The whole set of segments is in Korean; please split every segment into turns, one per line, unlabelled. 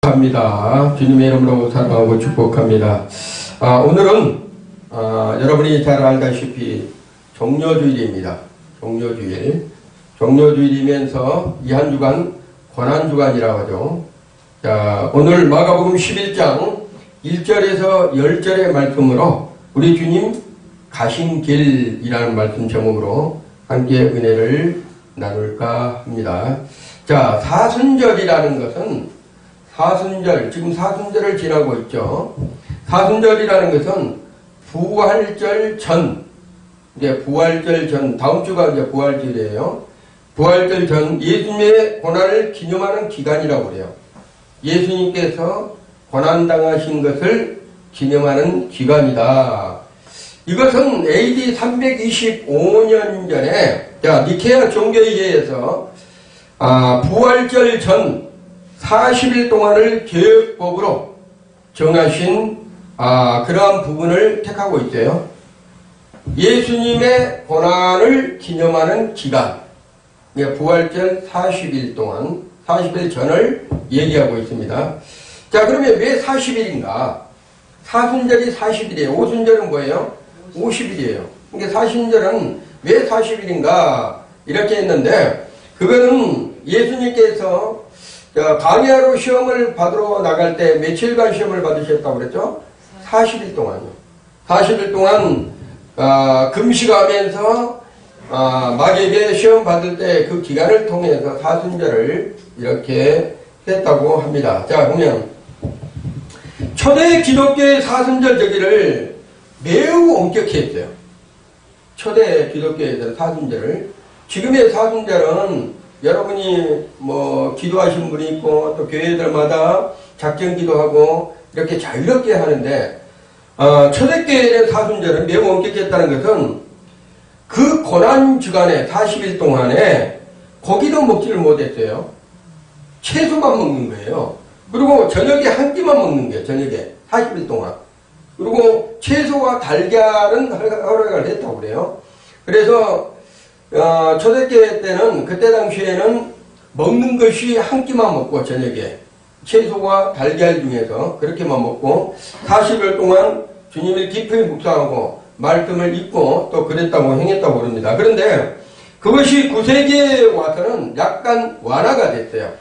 합니다. 주님의 이름으로 사랑하고 축복합니다. 오늘은 여러분이 잘 알다시피 종료주일입니다. 종료주일이면서 이 한 주간 고난주간이라고 하죠. 자, 오늘 마가복음 11장 1절에서 10절의 말씀으로 우리 주님 가신 길이라는 말씀 제목으로 함께 은혜를 나눌까 합니다. 자, 사순절이라는 것은 지금 사순절을 지나고 있죠. 사순절이라는 것은 부활절 전, 부활절 전, 다음 주가 이제 부활절이에요. 부활절 전 예수님의 고난을 기념하는 기간이라고 그래요. 예수님께서 고난당하신 것을 기념하는 기간이다. 이것은 AD 325년 전에, 니케아 종교회의에서, 부활절 전 40일 동안을 계획법으로 정하신 그러한 부분을 택하고 있어요. 예수님의 고난을 기념하는 기간, 부활절 40일 동안, 40일 전을 얘기하고 있습니다. 자, 그러면 왜 40일인가? 사순절이 40일이에요. 오순절은 뭐예요? 50일이에요. 그러니까 사순절은 왜 40일인가? 이렇게 했는데, 그거는 예수님께서 강야로 시험을 받으러 나갈 때 며칠간 시험을 받으셨다고 그랬죠? 40일 동안요. 40일 동안 금식하면서 마귀에게 시험 받을 때 그 기간을 통해서 사순절을 이렇게 했다고 합니다. 자, 보면 초대 기독교의 사순절 저기를 매우 엄격히 했어요. 초대 기독교의 사순절을. 지금의 사순절은 여러분이 기도하신 분이 있고 또 교회들마다 작정 기도하고 이렇게 자유롭게 하는데 초대교회의 사순절은 매우 엄격했다는 것은 그 고난 주간에 40일 동안에 고기도 먹지를 못했어요. 채소만 먹는 거예요. 그리고 저녁에 한 끼만 먹는 거예요. 저녁에 40일 동안. 그리고 채소와 달걀은 허락을 했다고 그래요. 그래서 초대교회 때는 그때 당시에는 먹는 것이 한 끼만 먹고 저녁에 채소와 달걀 중에서 그렇게만 먹고 40일 동안 주님을 깊이 묵상하고 말씀을 읽고 또 그랬다고 행했다고 그럽니다. 그런데 그것이 9세기에 와서는 약간 완화가 됐어요.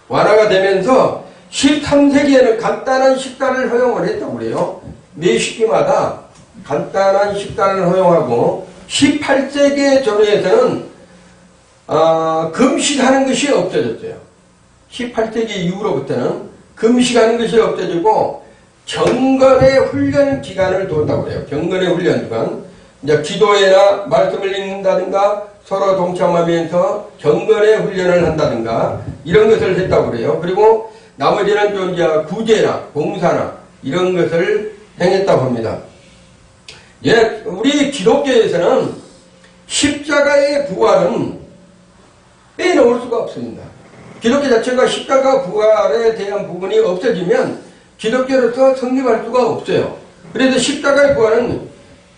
완화가 되면서 13세기에는 간단한 식단을 허용을 했다고 그래요. 매 식기마다 간단한 식단을 허용하고 18세기에 전후에서는 금식하는 것이 없어졌어요. 18세기 이후로부터는 금식하는 것이 없어지고 경건의 훈련 기간을 뒀다고 그래요. 경건의 훈련 기간. 이제 기도회나 말씀을 읽는다든가 서로 동참하면서 경건의 훈련을 한다든가 이런 것을 했다고 그래요. 그리고 나머지는 좀 이제 구제나 봉사나 이런 것을 행했다고 합니다. 우리 기독교에서는 십자가의 부활은 빼놓을 수가 없습니다. 기독교 자체가 십자가 부활에 대한 부분이 없어지면 기독교로서 성립할 수가 없어요. 그래서 십자가의 부활은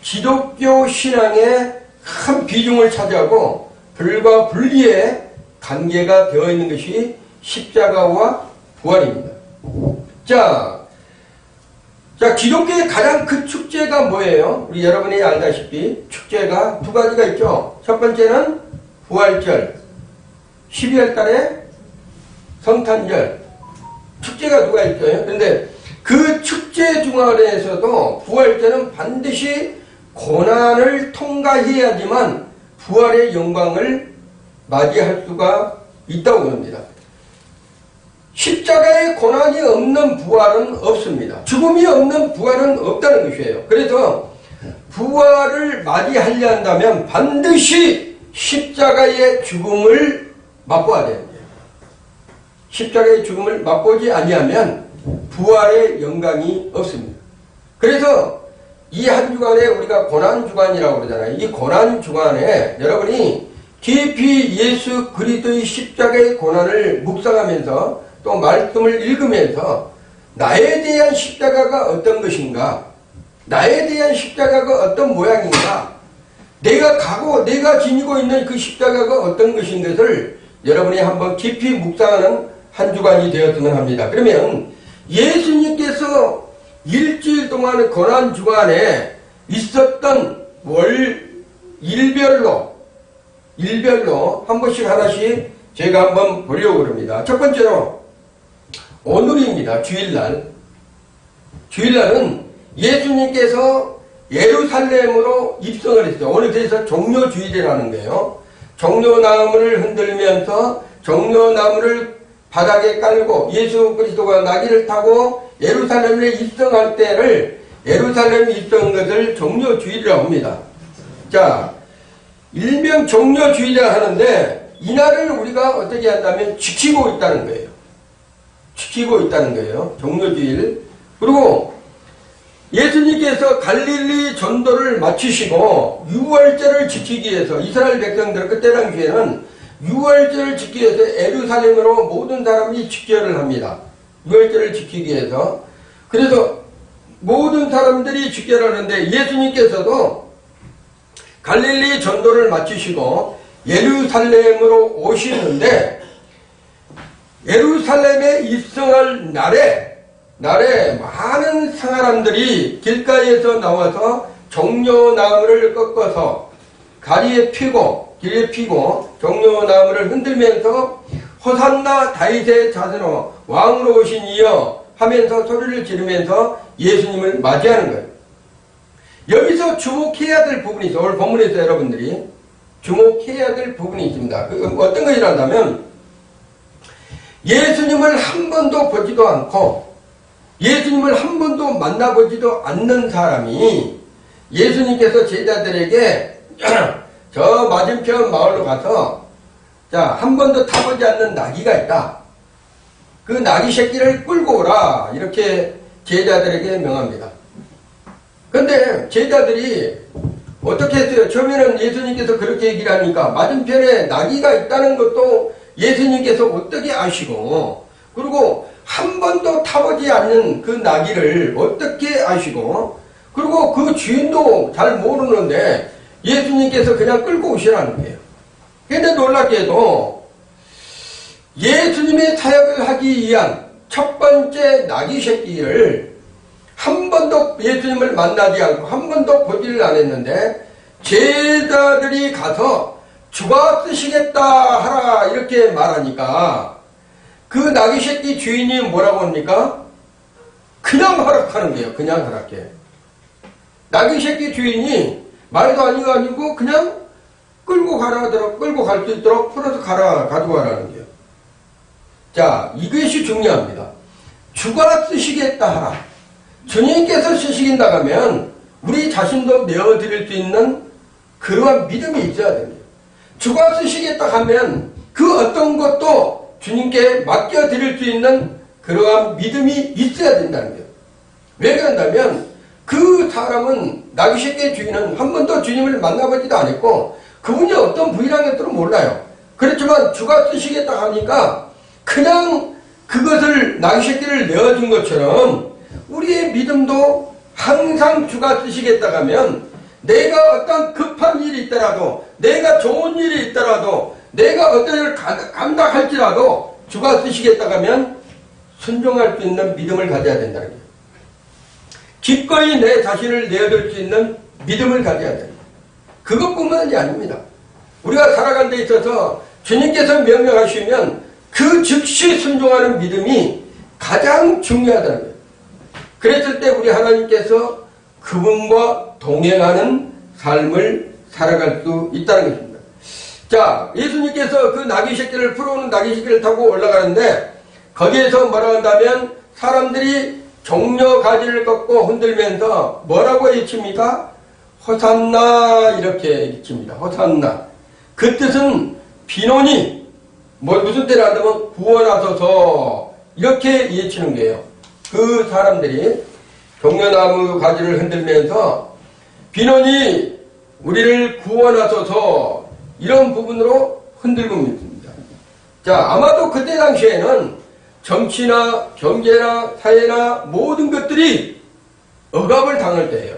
기독교 신앙의 큰 비중을 차지하고 불과 분리의 관계가 되어 있는 것이 십자가와 부활입니다. 자, 기독교의 가장 큰 축제가 뭐예요? 우리 여러분이 알다시피 축제가 두 가지가 있죠. 첫 번째는 부활절, 12월 달에 성탄절, 축제가 두 가지 있어요. 그런데 그 축제 중간에서도 부활절은 반드시 고난을 통과해야지만 부활의 영광을 맞이할 수가 있다고 합니다. 십자가의 고난이 없는 부활은 없습니다. 죽음이 없는 부활은 없다는 것이에요. 그래서 부활을 맞이하려 한다면 반드시 십자가의 죽음을 맛보아야 됩니다. 십자가의 죽음을 맛보지 아니하면 부활의 영광이 없습니다. 그래서 이 한 주간에 우리가 고난주간이라고 그러잖아요. 이 고난주간에 여러분이 깊이 예수 그리스도의 십자가의 고난을 묵상하면서 또 말씀을 읽으면서 나에 대한 십자가가 어떤 것인가, 나에 대한 십자가가 어떤 모양인가, 내가 지니고 있는 그 십자가가 어떤 것인 것을 여러분이 한번 깊이 묵상하는 한 주간이 되었으면 합니다. 그러면 예수님께서 일주일 동안 고난 주간에 있었던 일별로 한 번씩 하나씩 제가 한번 보려고 합니다. 첫 번째로 오늘입니다. 주일날. 주일날은 예수님께서 예루살렘으로 입성을 했어요. 오늘 그래서 종려주일이라는 거예요. 종려나무를 흔들면서 종려나무를 바닥에 깔고 예수 그리스도가 나귀를 타고 예루살렘에 입성할 때를 예루살렘에 입성한 것을 종려주일이라고 합니다. 자, 일명 종려주일이라 하는데 이날을 우리가 어떻게 한다면 지키고 있다는 거예요. 지키고 있다는 거예요. 종려주일. 그리고 예수님께서 갈릴리 전도를 마치시고 유월절을 지키기 위해서 이스라엘 백성들 그때 당시에는 유월절을 지키기 위해서 예루살렘으로 모든 사람이 직결을 합니다. 유월절을 지키기 위해서. 그래서 모든 사람들이 직결하는데 예수님께서도 갈릴리 전도를 마치시고 예루살렘으로 오시는데 예루살렘에 입성할 날에 많은 사람들이 길가에서 나와서 종려나무를 꺾어서 길에 피고 종려나무를 흔들면서 호산나 다윗의 자손으로 왕으로 오신 이여 하면서 소리를 지르면서 예수님을 맞이하는 거예요. 여기서 주목해야 될 부분이 있어요. 오늘 본문에서 여러분들이 주목해야 될 부분이 있습니다. 어떤 것이라면 예수님을 한 번도 보지도 않고 예수님을 한 번도 만나보지도 않는 사람이 예수님께서 제자들에게 저 맞은편 마을로 가서 한 번도 타보지 않는 나귀가 있다. 그 나귀 새끼를 끌고 오라. 이렇게 제자들에게 명합니다. 근데 제자들이 어떻게 했어요? 처음에는 예수님께서 그렇게 얘기를 하니까 맞은편에 나귀가 있다는 것도 예수님께서 어떻게 아시고 그리고 한 번도 타보지 않는 그 나귀를 어떻게 아시고 그리고 그 주인도 잘 모르는데 예수님께서 그냥 끌고 오시라는 거예요. 그런데 놀랍게도 예수님의 사역을 하기 위한 첫 번째 나귀 새끼를 한 번도 예수님을 만나지 않고 한 번도 보지를 않았는데 제자들이 가서 주가 쓰시겠다 하라 이렇게 말하니까 그 나귀 새끼 주인이 뭐라고 합니까? 그냥 허락하는 거예요. 그냥 허락해. 나귀 새끼 주인이 말도 아니고 그냥 끌고 갈 수 있도록 풀어서 가지고 가라는 거예요. 자, 이것이 중요합니다. 주가 쓰시겠다 하라. 주님께서 쓰시긴다 하면 우리 자신도 내어드릴 수 있는 그러한 믿음이 있어야 됩니다. 주가 쓰시겠다 하면 그 어떤 것도 주님께 맡겨드릴 수 있는 그러한 믿음이 있어야 된다는 거예요. 왜 그런다면 그 사람은 나귀 새끼의 주인은 한 번도 주님을 만나보지도 않았고 그분이 어떤 부이라는 것들은 몰라요. 그렇지만 주가 쓰시겠다 하니까 그냥 그것을 나귀 새끼를 내어준 것처럼 우리의 믿음도 항상 주가 쓰시겠다 하면 내가 어떤 급한 일이 있더라도 내가 좋은 일이 있더라도 내가 어떤 일을 감당할지라도 주가 쓰시겠다 하면 순종할 수 있는 믿음을 가져야 된다는 거예요. 기꺼이 내 자신을 내어줄 수 있는 믿음을 가져야 됩니다. 그것뿐만이 아닙니다. 우리가 살아가는 데 있어서 주님께서 명령하시면 그 즉시 순종하는 믿음이 가장 중요하다는 거예요. 그랬을 때 우리 하나님께서 그분과 동행하는 삶을 살아갈 수 있다는 것입니다. 자, 예수님께서 그 나귀 새끼를 풀어오는 나귀 새끼를 타고 올라가는데 거기에서 뭐라고 한다면 사람들이 종려 가지를 꺾고 흔들면서 뭐라고 외칩니까? 호산나 이렇게 외칩니다. 호산나. 그 뜻은 비노니 무슨 뜻을 한다면 구원하소서 이렇게 외치는 거예요. 그 사람들이 종려나무 가지를 흔들면서 비노니 우리를 구원하소서 이런 부분으로 흔들고 있습니다. 자, 아마도 그때 당시에는 정치나 경제나 사회나 모든 것들이 억압을 당할 때예요.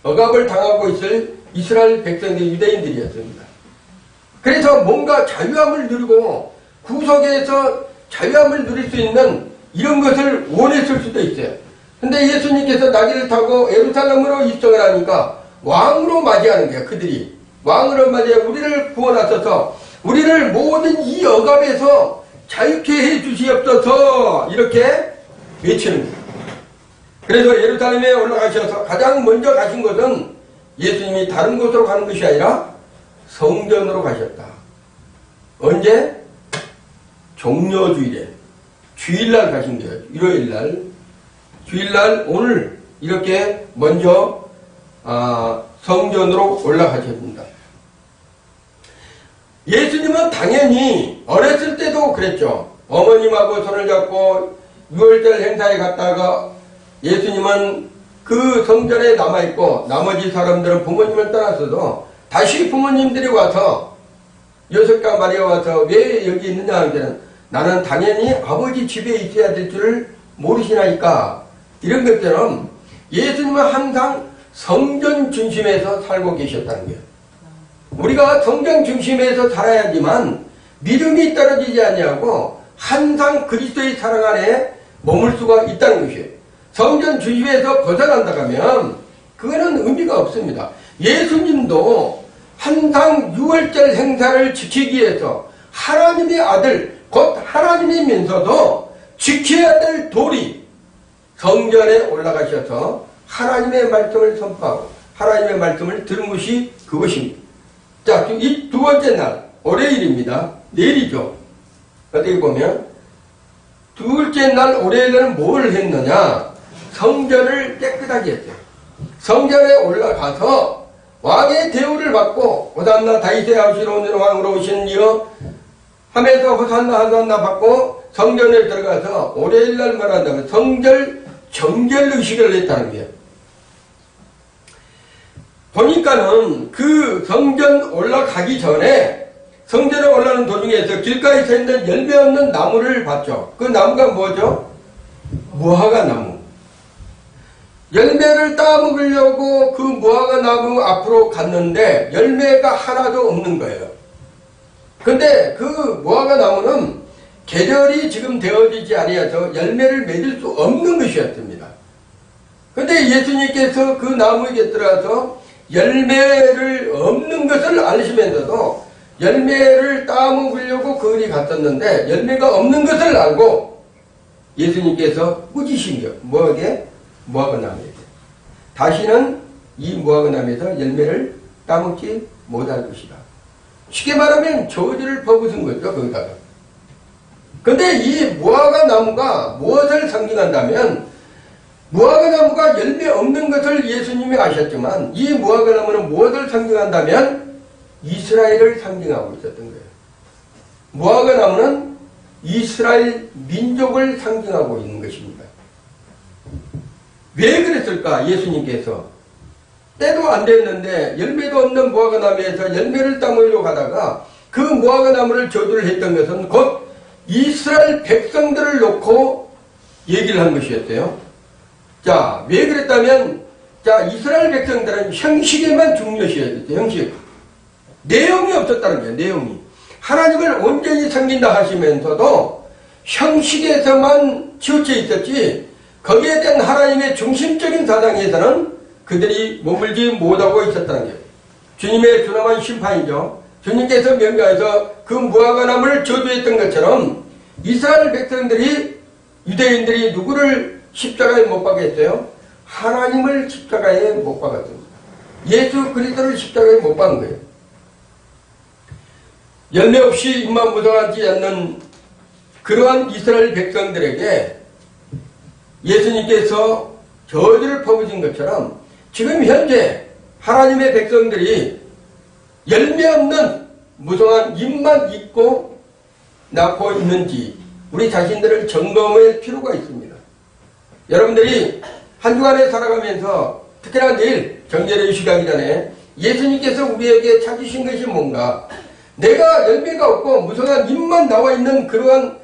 억압을 당하고 있을 이스라엘 백성들 유대인들이었습니다. 그래서 뭔가 자유함을 누리고 구석에서 자유함을 누릴 수 있는 이런 것을 원했을 수도 있어요. 근데 예수님께서 나귀를 타고 예루살렘으로 입성을 하니까 왕으로 맞이하는 거예요. 그들이 왕으로 맞이해 우리를 구원하셔서 우리를 모든 이 억압에서 자유케 해 주시옵소서 이렇게 외치는 거예요. 그래서 예루살렘에 올라가셔서 가장 먼저 가신 것은 예수님이 다른 곳으로 가는 것이 아니라 성전으로 가셨다. 언제? 종려주일에 주일날 가신 거예요. 일요일날 주일날 오늘 이렇게 먼저 성전으로 올라가셨습니다. 예수님은 당연히 어렸을 때도 그랬죠. 어머님하고 손을 잡고 6월절 행사에 갔다가 예수님은 그 성전에 남아있고 나머지 사람들은 부모님을 떠났어도 다시 부모님들이 와서 요셉과 마리아 와서 왜 여기 있느냐 하면 나는 당연히 아버지 집에 있어야 될 줄을 모르시나이까 이런 것처럼 예수님은 항상 성전 중심에서 살고 계셨다는 거예요. 우리가 성전 중심에서 살아야지만 믿음이 떨어지지 아니하고 항상 그리스도의 사랑 안에 머물 수가 있다는 것이에요. 성전 중심에서 벗어난다 하면 그거는 의미가 없습니다. 예수님도 항상 6월절 행사를 지키기 위해서 하나님의 아들 곧 하나님이면서도 지켜야 될 도리 성전에 올라가셔서 하나님의 말씀을 선포하고 하나님의 말씀을 들은 것이 그것입니다. 자, 이 두 번째 날 월요일입니다. 내일이죠. 어떻게 보면 두 번째 날 월요일에는 뭘 했느냐? 성전을 깨끗하게 했죠. 성전에 올라가서 왕의 대우를 받고 호산나 다윗의 아우시로 오는 왕으로 오신 이여 하면서 호산나 호산나 받고 성전에 들어가서 월요일날 말한다면 성전 정결 의식을 했다는 거예요. 보니까는 그 성전 올라가기 전에 성전에 올라가는 도중에서 길가에 서 있는 열매 없는 나무를 봤죠. 그 나무가 뭐죠? 무화과 나무. 열매를 따먹으려고 그 무화과 나무 앞으로 갔는데 열매가 하나도 없는 거예요. 근데 그 무화과 나무는 계절이 지금 되어지지 아니어서 열매를 맺을 수 없는 것이었습니다. 근데 예수님께서 그 나무에게 들어가서 열매를 없는 것을 알시면서도 열매를 따먹으려고 그리 갔었는데 열매가 없는 것을 알고 예수님께서 꾸짖으신 거예요. 뭐하게? 무화과 나무에게. 다시는 이 무화과 나무에서 열매를 따먹지 못할 것이다. 쉽게 말하면 저주를 퍼붓은 거죠. 거기다가. 근데 이 무화과 나무가 무엇을 상징한다면 무화과 나무가 열매 없는 것을 예수님이 아셨지만 이 무화과 나무는 무엇을 상징한다면 이스라엘을 상징하고 있었던 거예요. 무화과 나무는 이스라엘 민족을 상징하고 있는 것입니다. 왜 그랬을까? 예수님께서 때도 안 됐는데 열매도 없는 무화과 나무에서 열매를 따먹으려고 가다가 그 무화과 나무를 저주를 했던 것은 곧 이스라엘 백성들을 놓고 얘기를 한 것이었어요. 자, 왜 그랬다면 자, 이스라엘 백성들은 형식에만 중요시해야 됐어요. 형식. 내용이 없었다는 거예요. 내용이. 하나님을 온전히 섬긴다 하시면서도 형식에서만 치우쳐 있었지 거기에 대한 하나님의 중심적인 사상에서는 그들이 머물지 못하고 있었다는 거예요. 주님의 준엄한 심판이죠. 주님께서 명령해서 그 무화과 나무를 저주했던 것처럼 이스라엘 백성들이 유대인들이 누구를 십자가에 못 박았어요? 하나님을 십자가에 못 박았습니다. 예수 그리스도를 십자가에 못 박은 거예요. 열매 없이 입만 무성하지 않는 그러한 이스라엘 백성들에게 예수님께서 저주를 퍼부신 것처럼 지금 현재 하나님의 백성들이 열매 없는 무성한 입만 있고 낳고 있는지 우리 자신들을 점검할 필요가 있습니다. 여러분들이 한 주간에 살아가면서 특히나 내일 정죄의 시간이 전에 예수님께서 우리에게 찾으신 것이 뭔가 내가 열매가 없고 무성한 입만 나와 있는 그러한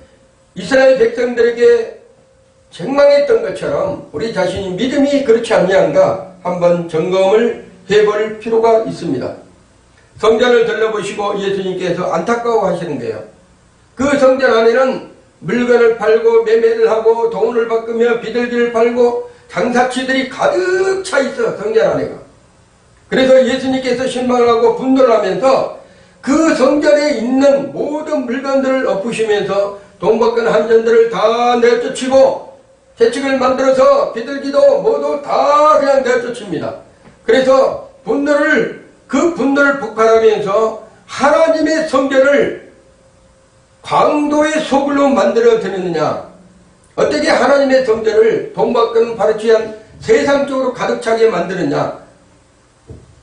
이스라엘 백성들에게 책망했던 것처럼 우리 자신이 믿음이 그렇지 않냐는가 한번 점검을 해볼 필요가 있습니다. 성전을 들러보시고 예수님께서 안타까워하시는 거예요. 그 성전 안에는 물건을 팔고 매매를 하고 돈을 바꾸며 비둘기를 팔고 장사치들이 가득 차 있어, 성전 안에가. 그래서 예수님께서 실망을 하고 분노를 하면서 그 성전에 있는 모든 물건들을 엎으시면서 돈 바꾼 한전들을 다 내쫓이고 채찍을 만들어서 비둘기도 모두 다 그냥 내쫓습니다. 그래서 그 분노를 폭발하면서 하나님의 성전을 광도의 소굴로 만들어 드렸느냐? 어떻게 하나님의 성전을 돈 바꾼 파르치안 세상적으로 가득 차게 만드느냐?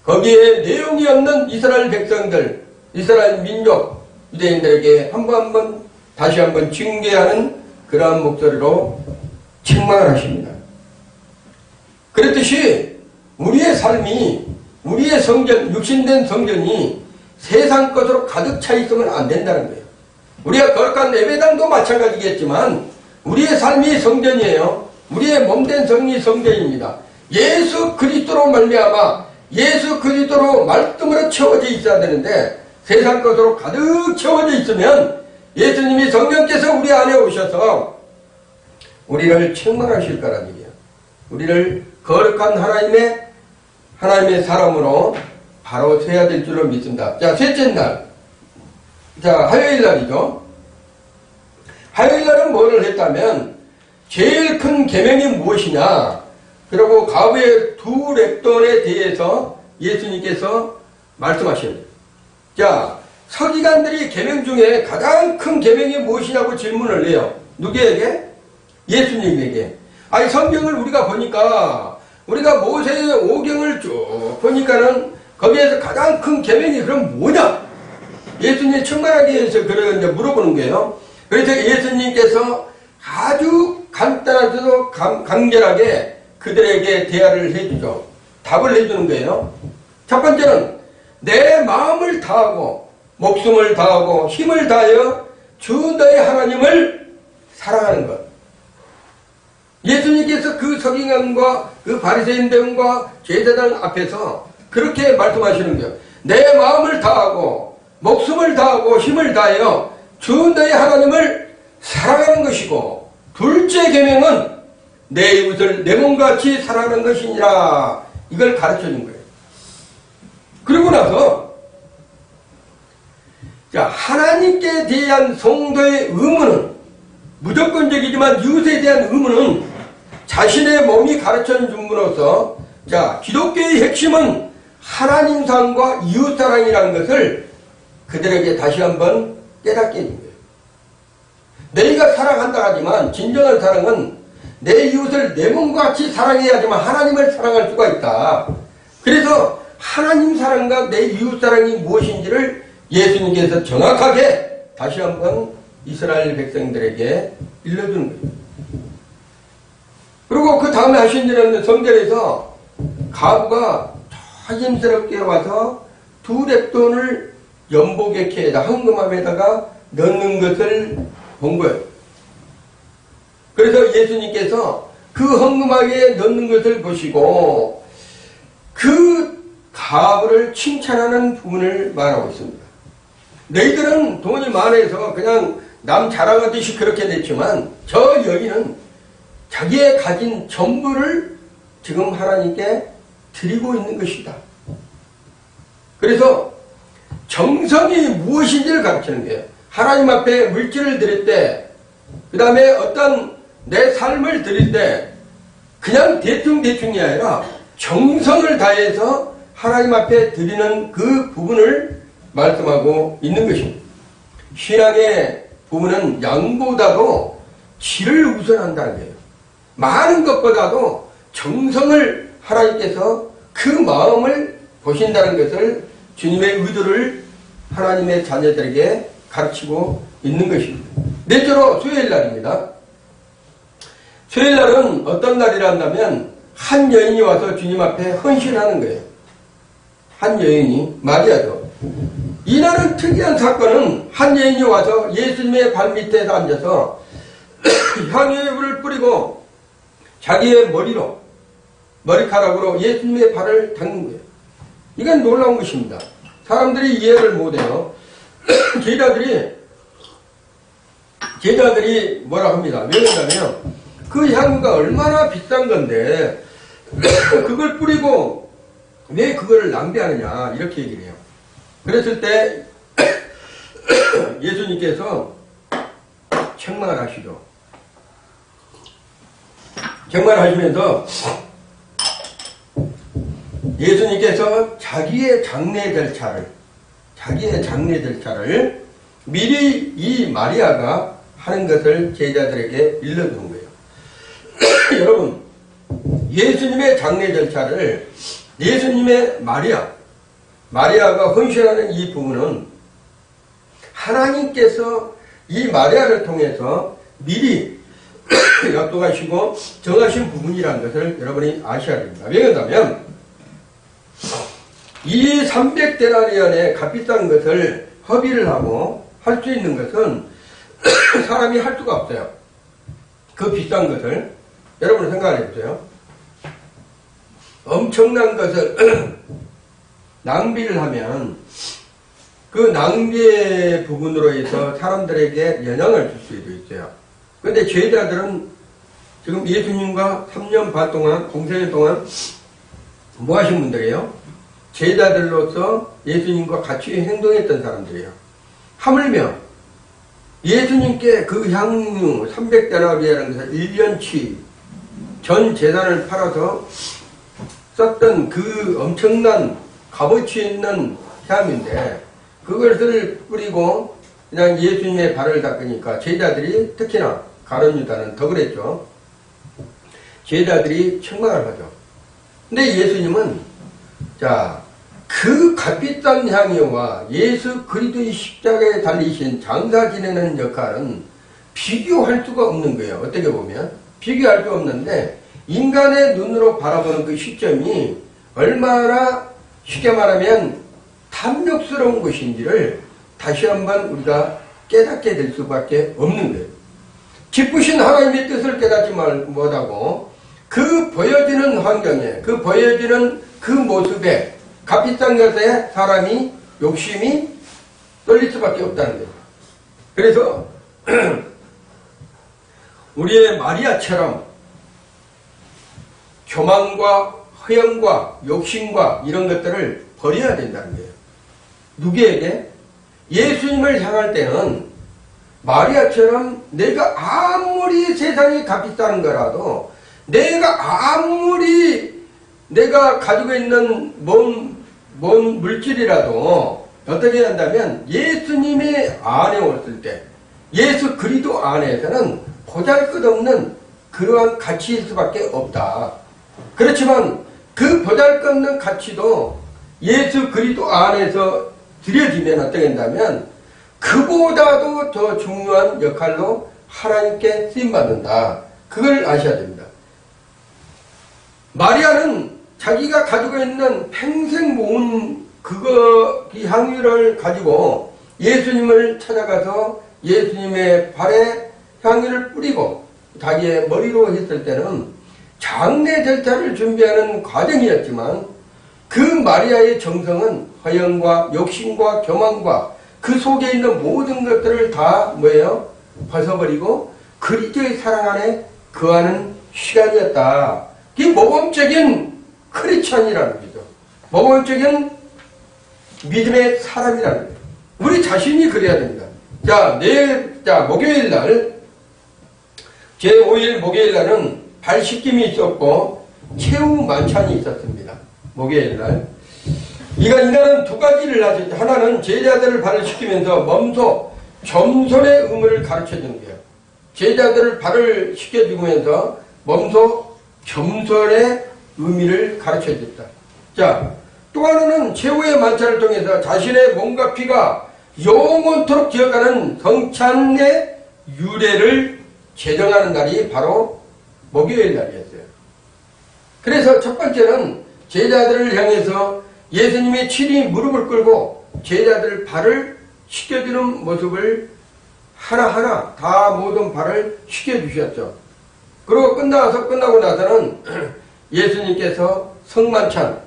거기에 내용이 없는 이스라엘 백성들, 이스라엘 민족, 유대인들에게 다시 한번 징계하는 그러한 목소리로 책망을 하십니다. 그렇듯이 우리의 삶이, 우리의 성전, 육신된 성전이 세상 것으로 가득 차 있으면 안 된다는 거예요. 우리가 거룩한 예배당도 마찬가지겠지만 우리의 삶이 성전이에요. 우리의 몸된 성이 성전입니다. 예수 그리스도로 말미암아 예수 그리스도로 말씀으로 채워져 있어야 되는데 세상 것으로 가득 채워져 있으면 예수님이 성령께서 우리 안에 오셔서 우리를 책망하실 거란 얘기예요. 우리를 거룩한 하나님의 사람으로 바로 세야 될 줄로 믿습니다. 자, 셋째 날. 자, 화요일 날이죠. 화요일 날은 뭐를 했다면 제일 큰 계명이 무엇이냐? 그리고 가부의 두 랩돈에 대해서 예수님께서 말씀하셔요. 자, 서기관들이 계명 중에 가장 큰 계명이 무엇이냐고 질문을 해요. 누구에게? 예수님에게. 아니, 성경을 우리가 보니까 우리가 모세의 5경을 쭉 보니까는 거기에서 가장 큰 계명이 그럼 뭐냐? 예수님이 충만하게 해서 그런 이제 물어보는 거예요. 그래서 예수님께서 아주 간단하게도 간결하게 그들에게 대화를 해주죠. 답을 해주는 거예요. 첫 번째는 내 마음을 다하고 목숨을 다하고 힘을 다하여 주 너의 하나님을 사랑하는 것. 예수님께서 그 서기관과 그 바리새인들과 제사장 앞에서 그렇게 말씀하시는 거예요. 내 마음을 다하고 목숨을 다하고 힘을 다하여 주 너의 하나님을 사랑하는 것이고, 둘째 계명은 내 이웃을 내 몸같이 사랑하는 것이니라. 이걸 가르쳐 준 거예요. 그러고 나서 자, 하나님께 대한 성도의 의무는 무조건적이지만 이웃에 대한 의무는 자신의 몸이 가르쳐 줌으로써 자, 기독교의 핵심은 하나님 사랑과 이웃 사랑이라는 것을 그들에게 다시 한번 깨닫게 해준 거예요. 너희가 사랑한다 하지만 진정한 사랑은 내 이웃을 내 몸과 같이 사랑해야지만 하나님을 사랑할 수가 있다. 그래서 하나님 사랑과 내 이웃 사랑이 무엇인지를 예수님께서 정확하게 다시 한번 이스라엘 백성들에게 일러주는 거예요. 그리고 그 다음에 하신 일은 성전에서 가부가 조심스럽게 와서 두 랩돈을 연보객회에다 황금함에다가 넣는 것을 본 거예요. 그래서 예수님께서 그 황금함에 넣는 것을 보시고 그 가부를 칭찬하는 부분을 말하고 있습니다. 너희들은 돈이 많아서 그냥 남 자랑하듯이 그렇게 냈지만 저 여인은 자기의 가진 전부를 지금 하나님께 드리고 있는 것이다. 그래서 정성이 무엇인지를 가르치는 거예요. 하나님 앞에 물질을 드릴 때, 그 다음에 어떤 내 삶을 드릴 때 그냥 대충대충이 아니라 정성을 다해서 하나님 앞에 드리는 그 부분을 말씀하고 있는 것입니다. 신앙의 부분은 양보다도 질을 우선한다는 거예요. 많은 것보다도 정성을 하나님께서 그 마음을 보신다는 것을 주님의 의도를 하나님의 자녀들에게 가르치고 있는 것입니다. 넷째로 수요일 날입니다. 수요일 날은 어떤 날이라 한다면 한 여인이 와서 주님 앞에 헌신하는 거예요. 한 여인이 마리아죠. 이날은 특이한 사건은 한 여인이 와서 예수님의 발밑에 앉아서 향유를 뿌리고 자기의 머리카락으로 예수님의 발을 닦는 거예요. 이건 놀라운 것입니다. 사람들이 이해를 못해요. 제자들이 제자들이 뭐라 합니다. 왜 그러냐면 그 향유가 얼마나 비싼 건데 그걸 뿌리고 왜 그걸 낭비하느냐 이렇게 얘기를 해요. 그랬을 때 예수님께서 책망을 하시죠. 책망을 하시면서 예수님께서 자기의 장례 절차를 미리 이 마리아가 하는 것을 제자들에게 일러주는 거예요. 여러분, 예수님의 장례 절차를 예수님의 마리아가 헌신하는 이 부분은 하나님께서 이 마리아를 통해서 미리 약속하시고 정하신 부분이라는 것을 여러분이 아셔야 됩니다. 왜 그러냐면 이 300데나리온의 값비싼 것을 허비를 하고 할 수 있는 것은 사람이 할 수가 없어요. 그 비싼 것을 여러분 생각해 보세요. 엄청난 것을 낭비를 하면 그 낭비의 부분으로 해서 사람들에게 영향을 줄 수도 있어요. 그런데 제자들은 지금 예수님과 3년 반 동안, 공생일 동안 뭐 하신 분들이에요? 제자들로서 예수님과 같이 행동했던 사람들이에요. 하물며 예수님께 그 향유 300데나리온이라는 것을 1년치 전 재산을 팔아서 썼던 그 엄청난 값어치 있는 향인데 그것을 뿌리고 그냥 예수님의 발을 닦으니까 제자들이 특히나 가룟 유다는 더 그랬죠. 제자들이 책망을 하죠. 근데 예수님은 그 값비싼 향유와 예수 그리스도의 십자가에 달리신 장사 지내는 역할은 비교할 수가 없는 거예요. 어떻게 보면 비교할 수 없는데 인간의 눈으로 바라보는 그 시점이 얼마나 쉽게 말하면 탐욕스러운 것인지를 다시 한번 우리가 깨닫게 될 수밖에 없는 거예요. 기쁘신 하나님의 뜻을 깨닫지 못하고 그 보여지는 환경에, 그 보여지는 그 모습에 값비싼 것에 사람이 욕심이 떨릴 수밖에 없다는 거예요. 그래서 우리의 마리아처럼 교만과 허영과 욕심과 이런 것들을 버려야 된다는 거예요. 누구에게? 예수님을 향할 때는 마리아처럼 내가 아무리 세상이 값비싼 거라도 내가 아무리 내가 가지고 있는 뭔 물질이라도 어떻게 한다면 예수님의 안에 왔을 때 예수 그리스도 안에서는 보잘것없는 그러한 가치일 수밖에 없다. 그렇지만 그 보잘것없는 가치도 예수 그리스도 안에서 드려지면 어떻게 한다면 그보다도 더 중요한 역할로 하나님께 쓰임받는다. 그걸 아셔야 됩니다. 마리아는 자기가 가지고 있는 평생 모은 이 향유를 가지고 예수님을 찾아가서 예수님의 발에 향유를 뿌리고 자기의 머리로 했을 때는 장례 절차를 준비하는 과정이었지만 그 마리아의 정성은 허영과 욕심과 교만과 그 속에 있는 모든 것들을 다 벗어버리고 그리스도의 사랑 안에 거하는 시간이었다. 이 모범적인 크리스찬이라는 거죠. 모범적인 믿음의 사람이라는 거예요. 우리 자신이 그래야 됩니다. 목요일 날, 제5일 목요일 날은 발 씻김이 있었고, 최후 만찬이 있었습니다. 목요일 날. 이날은 두 가지를 하죠. 하나는 제자들을 발을 씻기면서 몸소 겸손의 의무를 가르쳐 주는 거예요. 제자들을 발을 씻겨주면서 몸소 겸손의 의미를 가르쳐 줬다. 또 하나는 최후의 만찬을 통해서 자신의 몸과 피가 영원토록 기억하는 성찬의 유래를 제정하는 날이 바로 목요일 날이었어요. 그래서 첫 번째는 제자들을 향해서 예수님이 친히 무릎을 꿇고 제자들 발을 씻겨주는 모습을 하나하나 다 모든 발을 씻겨주셨죠. 그리고 끝나고 나서는 예수님께서 성만찬,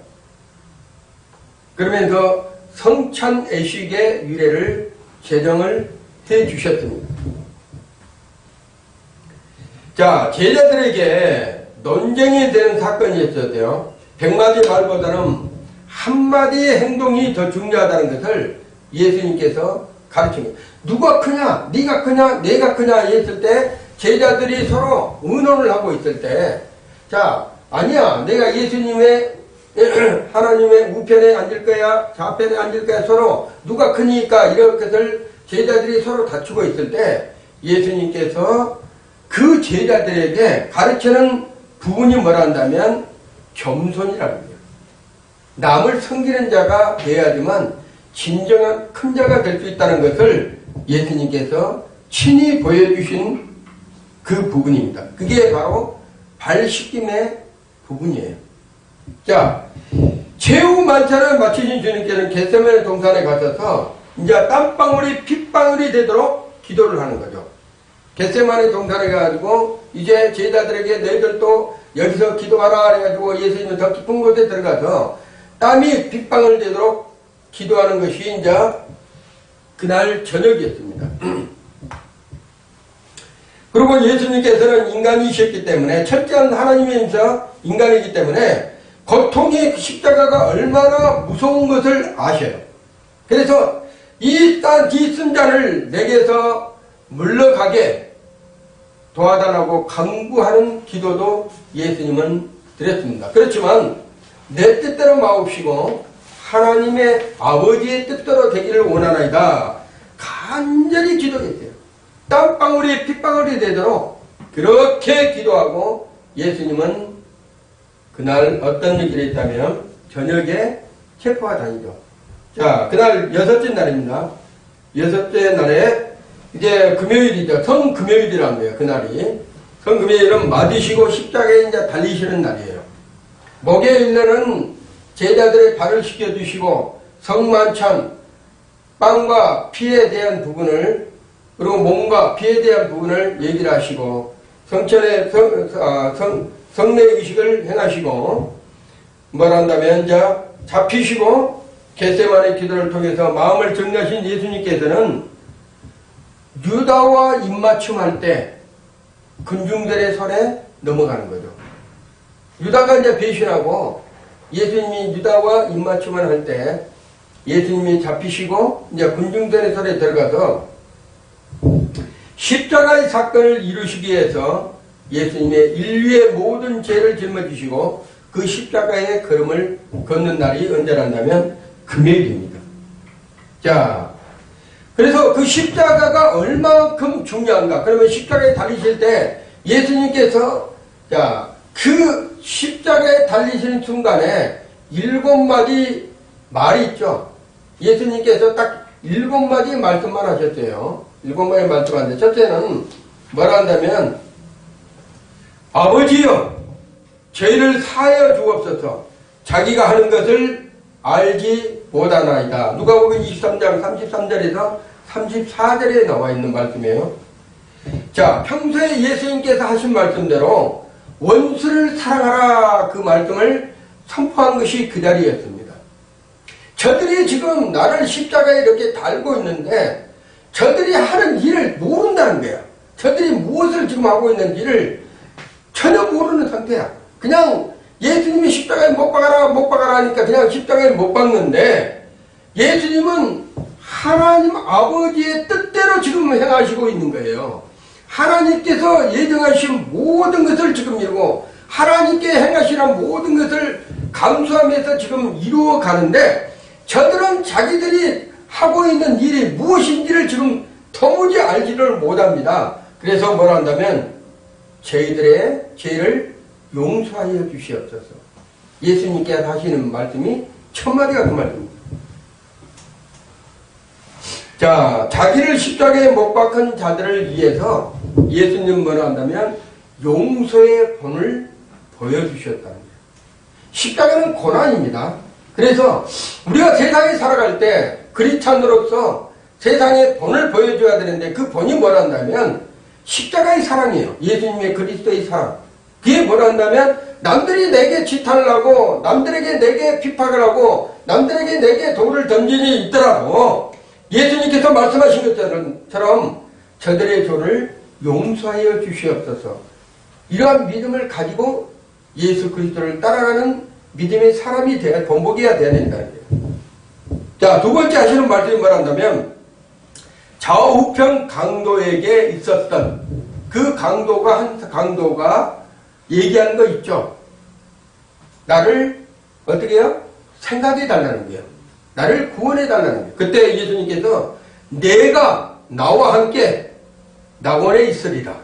그러면서 성찬 애식의 유래를 제정을 해 주셨습니다. 자, 제자들에게 논쟁이 되는 사건이 있었대요. 100마디 말보다는 한마디의 행동이 더 중요하다는 것을 예수님께서 가르칩니다. 누가 크냐, 네가 크냐, 내가 크냐 했을 때 제자들이 서로 의논을 하고 있을 때, 자, 아니야, 내가 예수님의 하나님의 우편에 앉을 거야, 좌편에 앉을 거야, 서로 누가 크니까 이런 것을 제자들이 서로 다투고 있을 때 예수님께서 그 제자들에게 가르치는 부분이 뭐라 한다면 겸손이라는 거예요. 남을 섬기는 자가 되어야지만 진정한 큰 자가 될 수 있다는 것을 예수님께서 친히 보여주신 그 부분입니다. 그게 바로 발 씻김의 부분이에요. 자, 최후 만찬을 마치신 주님께서는 겟세마네 동산에 가셔서 이제 땀방울이 핏방울이 되도록 기도를 하는 거죠. 겟세마네 동산에 가가지고 이제 제자들에게 너희들도 여기서 기도하라 해가지고 예수님은 더 깊은 곳에 들어가서 땀이 핏방울 되도록 기도하는 것이 이제 그날 저녁이었습니다. 그리고 예수님께서는 인간이셨기 때문에 철저한 하나님이면서 인간이기 때문에 고통의 십자가가 얼마나 무서운 것을 아셔요. 그래서 이 뒷순자를 내게서 물러가게 도와달라고 간구하는 기도도 예수님은 드렸습니다. 그렇지만 내 뜻대로 마옵시고 하나님의 아버지의 뜻대로 되기를 원하나이다. 간절히 기도했어요. 땀방울이 핏방울이 되도록 그렇게 기도하고 예수님은 그날 어떤 일이 있다면 저녁에 체포가 다니죠. 자, 그날 여섯째 날입니다. 여섯째 날에 이제 금요일이죠. 성금요일이라는 거예요. 그날이. 성금요일은 맞으시고 십자가에 이제 달리시는 날이에요. 목요일날은 제자들의 발을 씻겨주시고 성만찬, 빵과 피에 대한 부분을 그리고 몸과 피에 대한 부분을 얘기를 하시고 성천의 성례 의식을 행하시고 뭐라 한다면 이제 잡히시고 겟세마네 기도를 통해서 마음을 정리하신 예수님께서는 유다와 입맞춤할 때 군중들의 손에 넘어가는 거죠. 유다가 이제 배신하고 예수님이 유다와 입맞춤을 할 때 예수님이 잡히시고 이제 군중들의 손에 들어가서 십자가의 사건을 이루시기 위해서 예수님의 인류의 모든 죄를 짊어지시고 그 십자가의 걸음을 걷는 날이 언제란다면 금요일입니다. 자, 그래서 그 십자가가 얼마큼 중요한가? 그러면 십자가에 달리실 때 예수님께서 자, 그 십자가에 달리시는 순간에 7마디 말이 있죠. 예수님께서 딱 7마디 말씀만 하셨어요. 7마디 말씀하는데 첫째는 뭐라 한다면 아버지여 죄를 사하여 주옵소서 자기가 하는 것을 알지 못하나이다. 누가복음 23장 33절에서 34절에 나와 있는 말씀이에요. 자, 평소에 예수님께서 하신 말씀대로 원수를 사랑하라 그 말씀을 선포한 것이 그 자리였습니다. 저들이 지금 나를 십자가에 이렇게 달고 있는데 저들이 하는 일을 모른다는 거야. 저들이 무엇을 지금 하고 있는지를 전혀 모르는 상태야. 그냥 예수님이 십자가에 못 박아라 하니까 그냥 십자가에 못 박는데 예수님은 하나님 아버지의 뜻대로 지금 행하시고 있는 거예요. 하나님께서 예정하신 모든 것을 지금 이루고 하나님께 행하시는 모든 것을 감수하면서 지금 이루어 가는데 저들은 자기들이 하고 있는 일이 무엇인지를 지금 도무지 알지를 못합니다. 그래서 뭐라 한다면 저희들의 죄를 용서하여 주시옵소서. 예수님께서 하시는 말씀이 첫 마디가 그 말씀입니다. 자, 자기를 십자가에 못 박은 자들을 위해서 예수님 뭐라 한다면 용서의 본을 보여주셨다는 거예요. 십자가는 고난입니다. 그래서 우리가 세상에 살아갈 때 그리스찬으로서 세상에 본을 보여줘야 되는데 그 본이 뭐라 한다면 십자가의 사랑이에요. 예수님의 그리스도의 사랑. 그게 뭐라 한다면 남들이 내게 지탄을 하고 남들에게 내게 비판을 하고 남들에게 내게 돌을 던지니 있더라도 예수님께서 말씀하신 것처럼 저들의 죄를 용서하여 주시옵소서. 이러한 믿음을 가지고 예수 그리스도를 따라가는 믿음의 사람이 되어야, 본보기가 되어야 된다는 거예요. 자, 두 번째 하시는 말씀이 뭐란다면, 좌우편 강도에게 있었던 그 강도가, 한 강도가 얘기하는 거 있죠. 나를 어떻게 해요? 생각해 달라는 거예요. 나를 구원해 달라는 거예요. 그때 예수님께서 내가 나와 함께 낙원에 있으리라.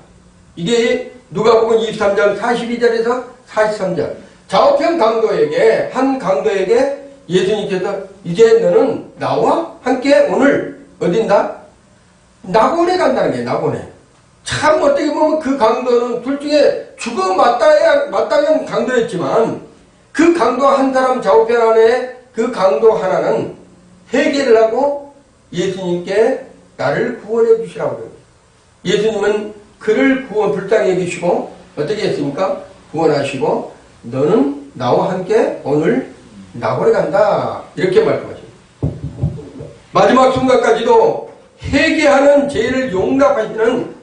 이게 누가복음 23장 42절에서 43절. 좌우편 강도에게, 한 강도에게 예수님께서 이제 너는 나와 함께 오늘 어딘다? 낙원에 간다는 게 낙원에. 참 어떻게 보면 그 강도는 둘 중에 죽어 마땅한 강도였지만 그 강도 한 사람 좌우편 안에 그 강도 하나는 회개를 하고 예수님께 나를 구원해 주시라고 그래요. 예수님은 그를 불쌍히 여기시고 어떻게 했습니까? 구원하시고 너는 나와 함께 오늘 낙원에 간다. 이렇게 말씀하십니다. 마지막 순간까지도 회개하는 죄를 용납하시는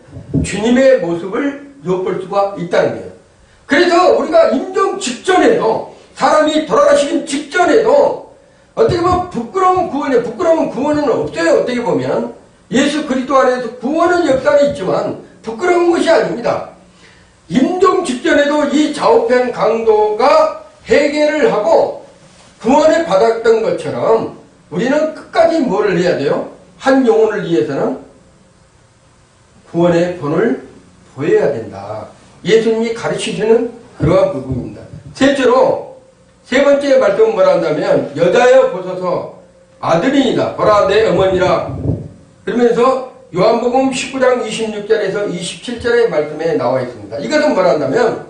주님의 모습을 엿볼 수가 있다는 거예요. 그래서 우리가 임종 직전에도, 사람이 돌아가시기 직전에도 어떻게 보면 부끄러운 구원은 없어요. 어떻게 보면 예수 그리스도 안에서 구원은 역사는 있지만 부끄러운 것이 아닙니다. 임종 직전에도 이 좌우편 강도가 회개를 하고 구원을 받았던 것처럼 우리는 끝까지 뭐를 해야 돼요? 한 영혼을 위해서는 구원의 본을 보여야 된다. 예수님이 가르치시는 그러한 부분입니다. 셋째로, 세 번째 말씀은 뭐라 한다면, 여자여 보소서 아들이니라. 보라 내 어머니라. 그러면서 요한복음 19장 26절에서 27절의 말씀에 나와 있습니다. 이것은 뭐라 한다면,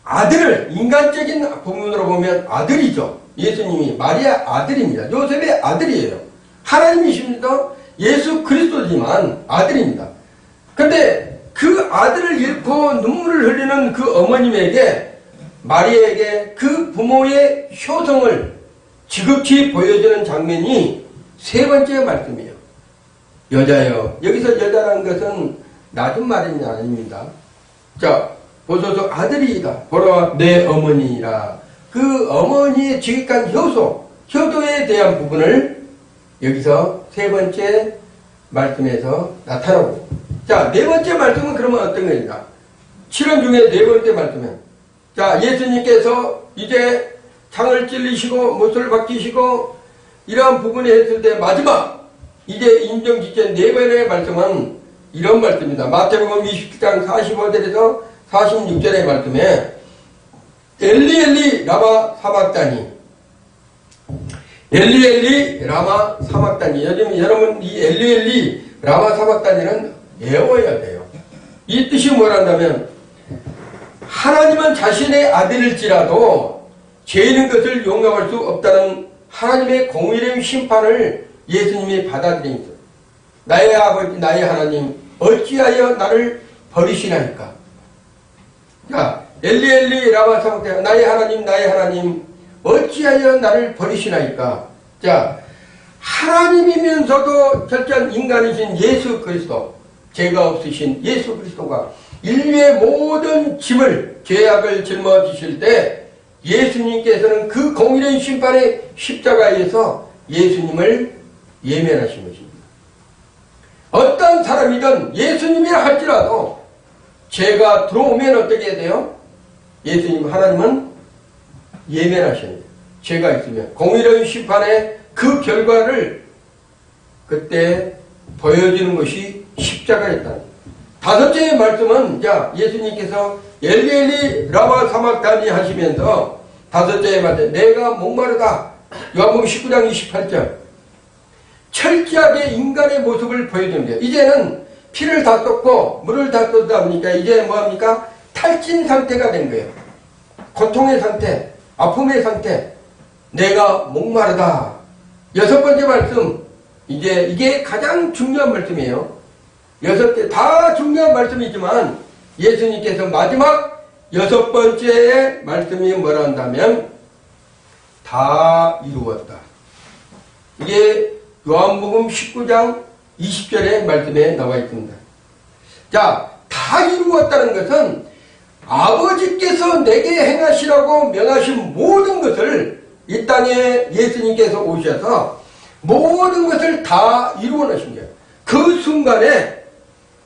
아들을, 인간적인 부분으로 보면 아들이죠. 예수님이 마리아 아들입니다. 요셉의 아들이에요. 하나님이십니다. 예수 그리스도지만 아들입니다. 근데 그 아들을 잃고 눈물을 흘리는 그 어머님에게, 마리아에게 그 부모의 효성을 지극히 보여주는 장면이 세 번째 말씀이에요. 여자여. 여기서 여자라는 것은 낮은 말이 아닙니다. 자, 보소서 아들이다. 보라 내 어머니라. 그 어머니의 지극한 효도에 대한 부분을 여기서 세 번째 말씀에서 나타나고. 자, 네 번째 말씀은 그러면 어떤 거냐? 7원 중에 네 번째 말씀은, 자, 예수님께서 이제 창을 찔리시고 못을 박히시고 이러한 부분에 했을 때 마지막 이제 임종 직전 네 번의 말씀은 이런 말씀입니다. 마태복음 20장 45절에서 46절의 말씀에 엘리 엘리 라마 사박다니, 엘리 엘리 라마 사박다니. 요즘 여러분 이 엘리 엘리 라마 사박다니는 외워야 돼요. 이 뜻이 뭐란다면, 하나님은 자신의 아들일지라도 죄 있는 것을 용납할 수 없다는 하나님의 공의로운 심판을 예수님이 받아들입니다. 나의 아버지, 나의 하나님, 어찌하여 나를 버리시나이까? 자, 엘리 엘리 라마 사박다니, 나의 하나님, 나의 하나님, 어찌하여 나를 버리시나이까? 자, 하나님이면서도 절대한 인간이신 예수 그리스도, 죄가 없으신 예수 그리스도가 인류의 모든 짐을, 죄악을 짊어지실 때 예수님께서는 그 공의로운 심판의 십자가에서 예수님을 예면하신 것입니다. 어떤 사람이든 예수님이라 할지라도 죄가 들어오면 어떻게 해야 돼요? 예수님, 하나님은 예면하십니다. 죄가 있으면 공의로운 심판의 그 결과를 그때 보여주는 것이 십자가였다. 다섯째 말씀은, 자, 예수님께서 엘리 엘리 라마 사박다니 하시면서 다섯째 말씀, 내가 목마르다. 요한복음 19장 28절. 철저하게 인간의 모습을 보여주는데요. 이제는 피를 다 쏟고 물을 다 쏟다 보니까 이제 뭐합니까? 탈진 상태가 된 거예요. 고통의 상태, 아픔의 상태. 내가 목마르다. 여섯 번째 말씀, 이게 가장 중요한 말씀이에요. 여섯 개 다 중요한 말씀이지만 예수님께서 마지막 여섯 번째의 말씀이 뭐라 한다면, 다 이루었다. 이게 요한복음 19장 20절의 말씀에 나와 있습니다. 자, 다 다 이루었다는 것은 아버지께서 내게 행하시라고 명하신 모든 것을 이 땅에 예수님께서 오셔서 모든 것을 다 이루어 놓으신 거예요. 그 순간에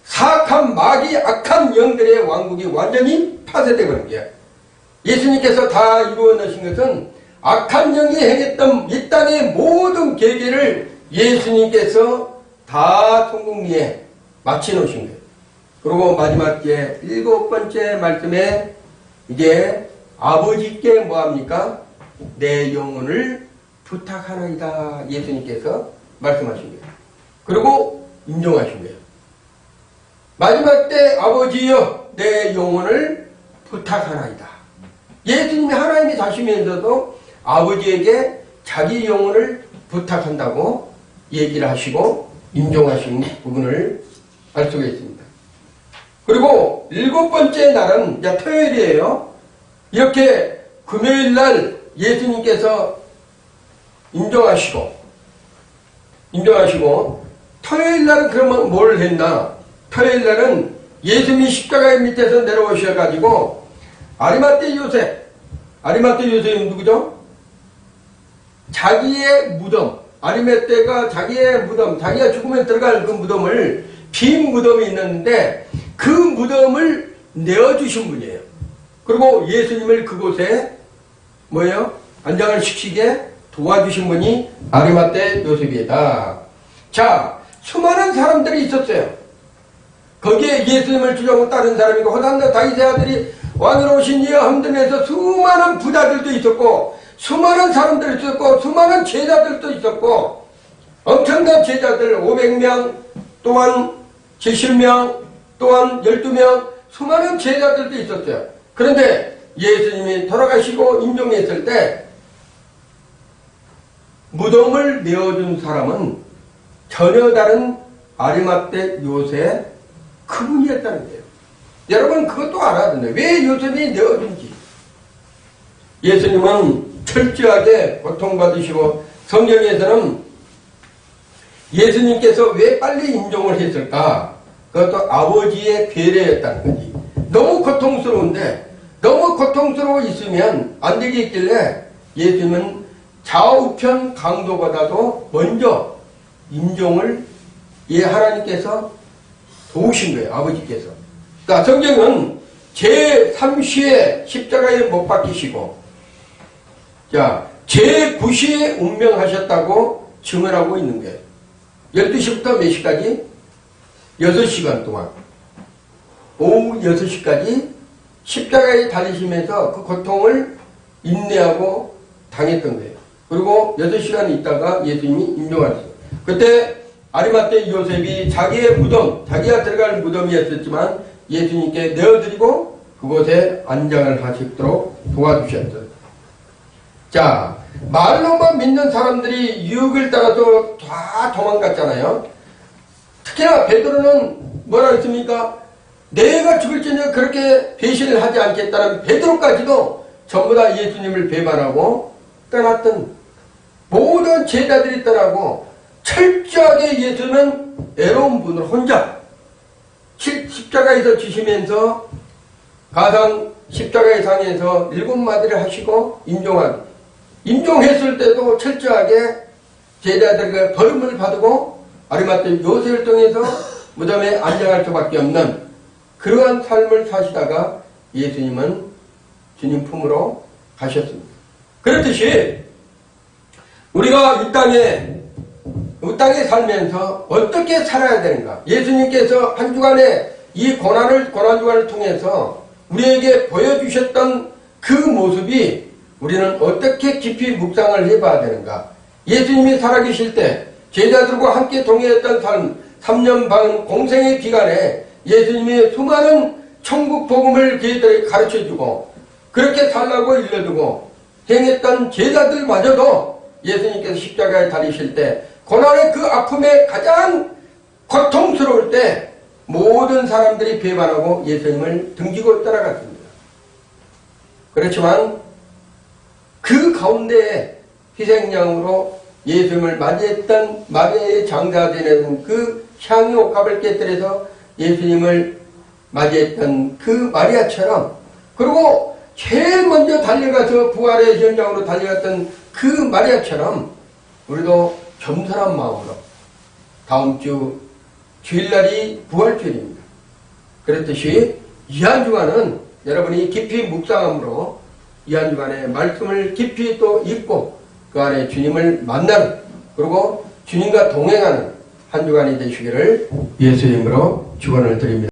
사악한 마귀 악한 영들의 왕국이 완전히 파쇄되고 있는 거예요. 예수님께서 다 이루어 놓으신 것은 악한 영이 행했던 이 땅의 모든 계계를 예수님께서 다 성공리에 마치 놓으신 거예요. 그리고 마지막 게 7번째 말씀에 이제 아버지께 뭐합니까? 내 영혼을 부탁하나이다. 예수님께서 말씀하신 거예요. 그리고 인정하신 거예요. 마지막 때 아버지여 내 영혼을 부탁하나이다. 예수님이 하나님이 자시면서도 아버지에게 자기 영혼을 부탁한다고 얘기를 하시고 인정하신 부분을 알 수가 있습니다. 그리고 7번째 날은 이제 토요일이에요. 이렇게 금요일 날 예수님께서 인정하시고 토요일 날은 그러면 뭘 했나? 토요일 날은 예수님이 십자가 밑에서 내려오셔가지고 아리마떼 요셉이 누구죠? 자기의 무덤, 아리마떼가 자기의 무덤, 자기가 죽으면 들어갈 그 무덤을 빈 무덤이 있는데 그 무덤을 내어주신 분이에요. 그리고 예수님을 그곳에 뭐예요? 안장을 시키게 도와주신 분이 아리마떼 요셉이다. 자, 수많은 사람들이 있었어요. 거기에 예수님을 주려고 따른 사람이고 호산나 다윗의 아들이 왕으로 오신 이여 함등에서 수많은 부자들도 있었고 수많은 사람들이 있었고 수많은 제자들도 있었고 엄청난 제자들 500명 또한 70명 또한 12명 수많은 제자들도 있었어요. 그런데 예수님이 돌아가시고 임종했을 때 무덤을 내어준 사람은 전혀 다른 아리마떼 요셉 그분이었다는 거예요. 여러분 그것도 알아야 된다. 왜 요셉이 내어준지. 예수님은 철저하게 고통받으시고 성경에서는 예수님께서 왜 빨리 임종을 했을까? 그것도 아버지의 배려였다는 거지. 너무 고통스러운데 너무 고통스러워 있으면 안 되겠길래 예수님은 좌우편 강도보다도 먼저 임종을 하나님께서 도우신 거예요. 아버지께서. 그러니까 성경은 제3시에 십자가에 못 박히시고 제9시에 운명하셨다고 증언하고 있는 거예요. 12시부터 몇 시까지? 6시간 동안 오후 6시까지 십자가에 달리시면서 그 고통을 인내하고 당했던 거예요. 그리고 6시간 있다가 예수님이 임종하셨어요. 그때 아리마떼 요셉이 자기의 무덤, 자기가 들어갈 무덤이었었지만 예수님께 내어드리고 그곳에 안장을 하시도록 도와주셨어요. 자, 말로만 믿는 사람들이 유혹을 따라서 다 도망갔잖아요. 특히나 베드로는 뭐라 했습니까? 내가 죽을지는 그렇게 배신을 하지 않겠다는 베드로까지도 전부 다 예수님을 배반하고 떠났던 모든 제자들이 떠나고 철저하게 예수는 애로운 분을 혼자 십자가에서 지시면서 가상 십자가의 상에서 7마디를 하시고 임종했을 때도 철저하게 제자들에게 벌음을 받고 아리마떼 요셉을 통해서 무덤에 안장할 수밖에 없는 그러한 삶을 사시다가 예수님은 주님 품으로 가셨습니다. 그렇듯이 우리가 이 땅에 살면서 어떻게 살아야 되는가? 예수님께서 한 주간에 이 고난 주간을 통해서 우리에게 보여주셨던 그 모습이 우리는 어떻게 깊이 묵상을 해봐야 되는가? 예수님이 살아계실 때 제자들과 함께 동행했던 삶 3년 반 공생의 기간에 예수님이 수많은 천국 복음을 그들에게 가르쳐주고 그렇게 살라고 일러주고 행했던 제자들마저도 예수님께서 십자가에 달리실 때 고난의 그 아픔에 가장 고통스러울 때 모든 사람들이 배반하고 예수님을 등지고 따라갔습니다. 그렇지만 그 가운데에 희생양으로 예수님을 맞이했던 마리아의 장자되는 그 향유 옥합을 깨뜨려서 예수님을 맞이했던 그 마리아처럼, 그리고 제일 먼저 달려가서 부활의 현장으로 달려갔던 그 마리아처럼 우리도 겸손한 마음으로 다음 주 주일날이 부활주일입니다. 그렇듯이 이 한 주간은 여러분이 깊이 묵상함으로 이 한 주간의 말씀을 깊이 또 읽고 그 안에 주님을 만나는, 그리고 주님과 동행하는 한 주간이 되시기를 예수 이름으로 축원을 드립니다.